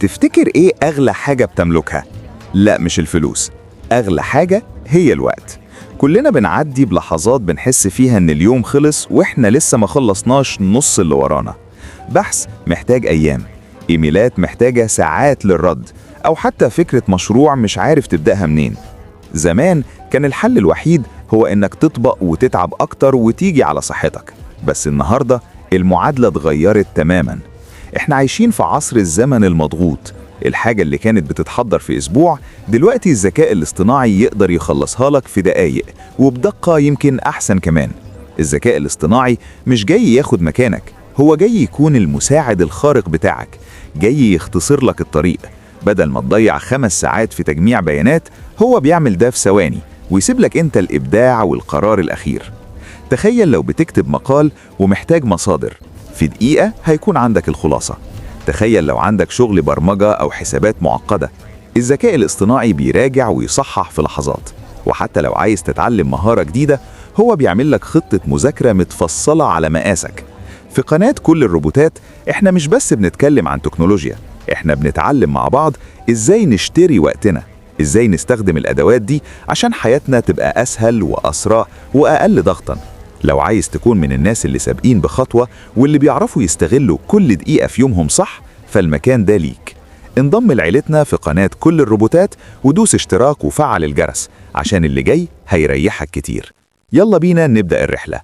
تفتكر إيه أغلى حاجة بتملكها؟ لا، مش الفلوس. أغلى حاجة هي الوقت. كلنا بنعدي بلحظات بنحس فيها إن اليوم خلص وإحنا لسه ما خلصناش نص اللي ورانا. بحث محتاج أيام، إيميلات محتاجة ساعات للرد، أو حتى فكرة مشروع مش عارف تبدأها منين. زمان كان الحل الوحيد هو إنك تطبق وتتعب أكتر وتيجي على صحتك، بس النهاردة المعادلة اتغيرت تماماً. إحنا عايشين في عصر الزمن المضغوط. الحاجة اللي كانت بتتحضر في أسبوع دلوقتي الذكاء الاصطناعي يقدر يخلصها لك في دقايق، وبدقة يمكن أحسن كمان. الذكاء الاصطناعي مش جاي ياخد مكانك، هو جاي يكون المساعد الخارق بتاعك، جاي يختصر لك الطريق. بدل ما تضيع 5 ساعات في تجميع بيانات، هو بيعمل ده في ثواني ويسيب لك انت الإبداع والقرار الأخير. تخيل لو بتكتب مقال ومحتاج مصادر، في دقيقة هيكون عندك الخلاصة. تخيل لو عندك شغل برمجة أو حسابات معقدة، الذكاء الاصطناعي بيراجع ويصحح في لحظات. وحتى لو عايز تتعلم مهارة جديدة، هو بيعمل لك خطة مذاكرة متفصلة على مقاسك. في قناة كل الروبوتات احنا مش بس بنتكلم عن تكنولوجيا، احنا بنتعلم مع بعض ازاي نشتري وقتنا، ازاي نستخدم الأدوات دي عشان حياتنا تبقى أسهل وأسرع وأقل ضغطاً. لو عايز تكون من الناس اللي سابقين بخطوة واللي بيعرفوا يستغلوا كل دقيقة في يومهم صح، فالمكان ده ليك. انضم لعيلتنا في قناة كل الروبوتات ودوس اشتراك وفعل الجرس عشان اللي جاي هيريحك كتير. يلا بينا نبدأ الرحلة.